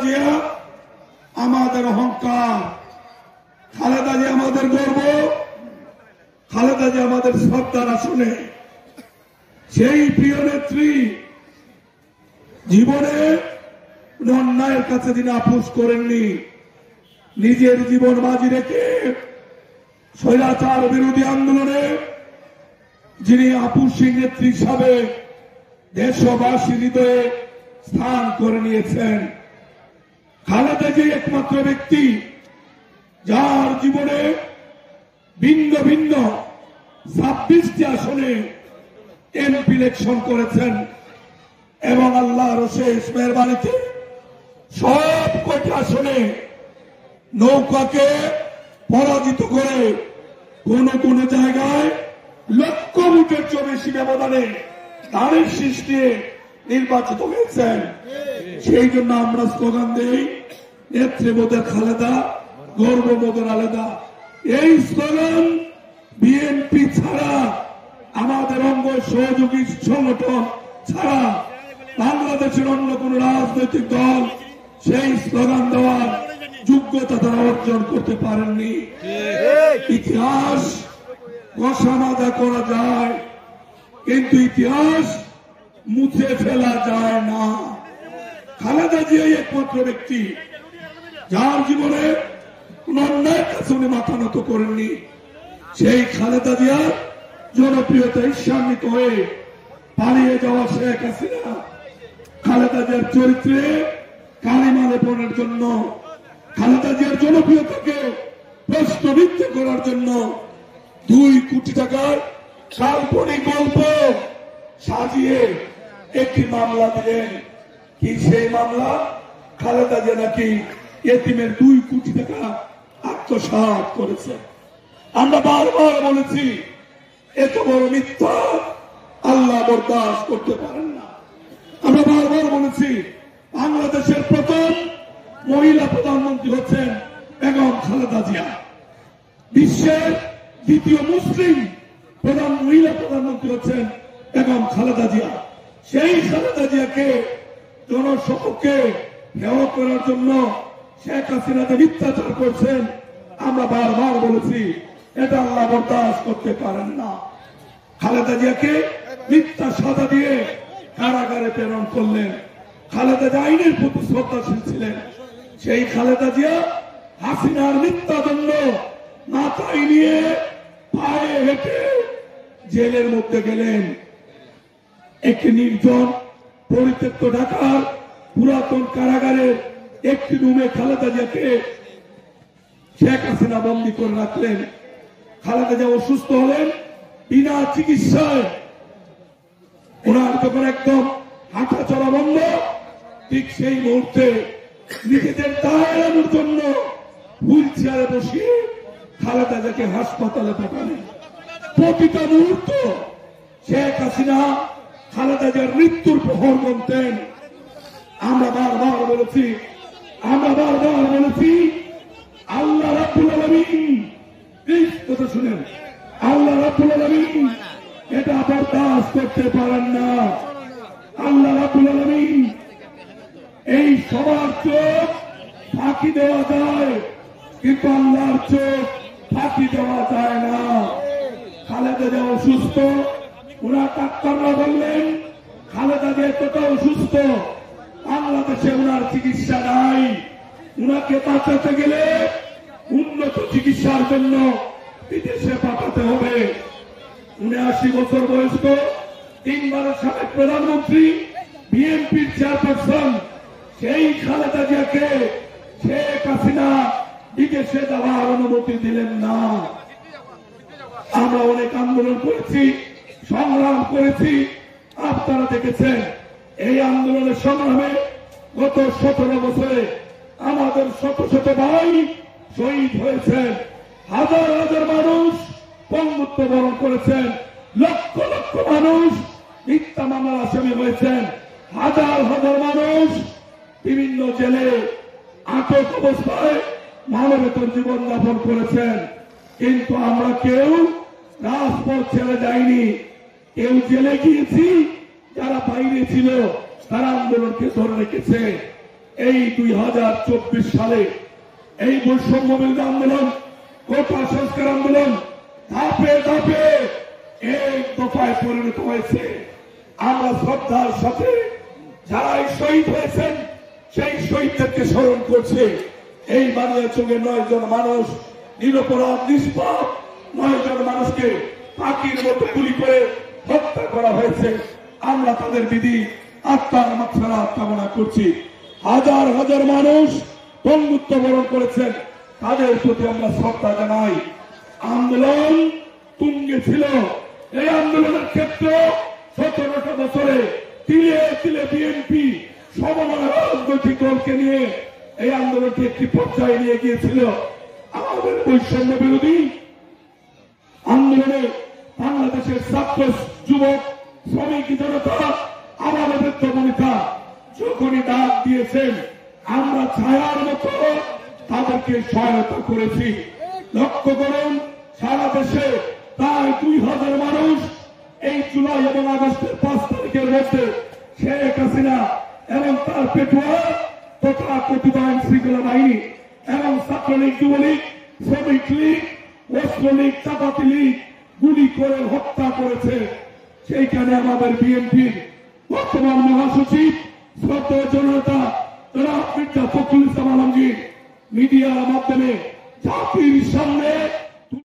জিয়া আমাদের অহংকার, খালেদা জিয়া আমাদের গর্ব, খালেদা জিয়া আমাদের শ্রদ্ধার আসনে। সেই প্রিয় নেত্রী জীবনে অন্যায়ের কাছে তিনি আপোষ করেননি। নিজের জীবন বাজি রেখে স্বৈরাচার বিরোধী আন্দোলনে যিনি আপোষী নেত্রী হিসাবে দেশবাসীর হৃদয়ে স্থান করে নিয়েছেন। খালেদা জিয়া একমাত্র ব্যক্তি যার জীবনে ভিন্ন ভিন্ন 26টি আসনে এমপি ইলেকশন করেছেন এবং আল্লাহর অশেষ মেহেরবানিতে সব কয়টি আসনে নৌকাকে পরাজিত করে কোন কোন জায়গায় লক্ষ ভোটের চেয়ে বেশি ব্যবধানে তারের শীষ নিয়ে নির্বাচিত হয়েছেন। সেই জন্য আমরা স্লোগান দেই, নেত্রী মোদের খালেদা, গর্ব মোদের আলেদা। এই স্লোগান বিএনপি ছাড়া, আমাদের অঙ্গ সহযোগী সংগঠন ছাড়া বাংলাদেশের অন্য কোন রাজনৈতিক দল সেই স্লোগান দেওয়ার যোগ্যতা তারা অর্জন করতে পারেননি। ইতিহাস ঘষামাজা করা যায়, কিন্তু ইতিহাস মুছে ফেলা যায় না। খালেদা জিয়াই একমাত্র ব্যক্তি যার জীবনে কোন অন্যায়ের কাছে উনি মাথা নত করেননি। সেই খালেদা জিয়ার জনপ্রিয়তা ঈর্ষান্বিত হয়ে পালিয়ে যাওয়া শেখ হাসিনা খালেদা জিয়ার চরিত্রে কালিমা লেপনের জন্য, খালেদা জিয়ার জনপ্রিয়তাকে প্রশ্নবিদ্ধ করার জন্য 2 কোটি টাকার কাল্পনিক গল্প সাজিয়ে একটি মামলা দিলেন। কি সেই মামলা? খালেদা জিয়া নাকি এতিমের 2 কোটি টাকা আত্মসাৎ করেছে। আমরা বারবার বলেছি এত বড় মিথ্যা আল্লাহ বরদাস্ত করতে পারেন না। আমরা বারবার বলেছি বাংলাদেশের প্রথম মহিলা প্রধানমন্ত্রী হচ্ছেন বেগম খালেদা জিয়া, বিশ্বের দ্বিতীয় মুসলিম মহিলা প্রধানমন্ত্রী হচ্ছেন বেগম খালেদা জিয়া। সেই খালেদা জিয়াকে জনসমক্ষে হেয় করার জন্য শেখ হাসিনাতে মিথ্যাচার করছেন। আমরা বারবার বলেছি এটা আল্লাহ বরদাস্ত করতে পারেন না। খালেদা জিয়াকে মিথ্যা সাজা দিয়ে কারাগারে প্রেরণ করলেন। খালেদা জিয়া আইনের প্রতি শ্রদ্ধাশীল ছিলেন। সেই খালেদা জিয়া হাসিনার মিথ্যা দণ্ড মাথায় নিয়ে পায়ে হেঁটে জেলের মধ্যে গেলেন। একটি নির্জন পরিত্যক্ত ঢাকার পুরাতন কারাগারের একটি রুমে খালেদা জিয়াকে শেখ হাসিনা বন্দী করে রাখলেন। খালেদা জিয়া অসুস্থ হলেন বিনা চিকিৎসায়। ওনার যখন একদম হাঁটা চলা বন্ধ, ঠিক সেই মুহূর্তে নিজেদের দাঁড়ানোর জন্য হুইল চেয়ারে বসিয়ে খালেদা জিয়াকে হাসপাতালে পাঠালেন। প্রতিটা মুহূর্ত শেখ হাসিনা খালেদা জিয়ার মৃত্যুর প্রহর গুনতেন। আমরা বারবার বলেছি আল্লাহ রাব্বুল আলামিন, এই কথা শুনেন, আল্লাহ রাব্বুল আলামিন এটা বরদাস্ত করতে পারেন না। আল্লাহ রাব্বুল আলামিন এই সবার চোখ ফাঁকি দেওয়া যায়, কিন্তু আল্লাহর চোখ ফাঁকি দেওয়া যায় না। খালেদা জিয়া অসুস্থ, ওনার ডাক্তাররা বললেন খালেদা জিয়া এতটা অসুস্থ, বাংলাদেশে ওনার চিকিৎসা নাই। উনাকে বাঁচাতে গেলে উন্নত চিকিৎসার জন্য বিদেশে পাঠাতে হবে। 79 বছর বয়স্ক, 3 বারের সাবেক প্রধানমন্ত্রী, বিএনপির চেয়ারপারসন, সেই খালেদা জিয়াকে শেখ হাসিনা বিদেশে যাওয়ার অনুমতি দিলেন না। আমরা অনেক আন্দোলন করেছি, সংগ্রাম করেছি, আপনারা দেখেছেন। এই আন্দোলনের সংগ্রামে গত 17 বছরে আমাদের শত শত ভাই শহীদ হয়েছেন, হাজার হাজার মানুষ পঙ্গুত্ব বরণ করেছেন, লক্ষ লক্ষ মানুষ মিথ্যা মামলার আসামি হয়েছেন, হাজার হাজার মানুষ বিভিন্ন জেলে আটক অবস্থায় মানবেতর জীবন যাপন করেছেন। কিন্তু আমরা কেউ রাজপথ ছেড়ে যাইনি, কেউ জেলে গিয়েছি, যারা বাইরে ছিল তারা আন্দোলনকে ধরে রেখেছে। এই 2024 সালে এই বৈষম্য বিরোধী আন্দোলন, কোটা সংস্কার আন্দোলন ধাপে ধাপে এই দফায় পরিণত হয়েছে। আমরা শ্রদ্ধার সাথে যারাই শহীদ হয়েছেন সেই শহীদদেরকে স্মরণ করছে। এই বানিয়াচঙে 9 জন মানুষ নিরপরাধ নিষ্পাপ 9 জন মানুষকে পাখির মতো গুলি করে হত্যা করা হয়েছে। আমরা তাদের বিধি আত্মার মাগফিরাত কামনা করছি। হাজার হাজার মানুষ বন্ধুত্ব বরণ করেছেন, তাদের প্রতি আমরা শ্রদ্ধা জানাই। আন্দোলন তুঙ্গে ছিল। এই আন্দোলনের ক্ষেত্রে 17টা বছরে তিলে তিলে বিএনপি সমমনা রাজনৈতিক দলকে নিয়ে এই আন্দোলনকে একটি পর্যায়ে নিয়ে গিয়েছিল। আমাদের বৈষম্য বিরোধী আন্দোলনে বাংলাদেশের ছাত্র, যুবক, শ্রমিক জনতা, আমাদের বৃদ্ধবনিতা যখনই ডাক দিয়েছেন আমরা ছায়ার মতো তাদেরকে সহায়তা করেছি। লক্ষ্য করুন, সারা দেশে প্রায় 2000 মানুষ এই জুলাই এবং আগস্টের 5 তারিখের মধ্যে শেখ হাসিনা এবং তার পেটুয়া তথা কথিত আইন শৃঙ্খলা বাহিনী এবং ছাত্রলীগ, যুবলীগ, শ্রমিক লীগ, অস্ত্রলীগ, চাপাতি লীগ গুলি করে হত্যা করেছে। সেইখানে আমাদের বিএনপির বর্তমান মহাসচিব শ্রদ্ধেয় জনতা জনাব মির্জা ফখরুল ইসলাম আলমগীর মিডিয়ার মাধ্যমে জাতির সামনে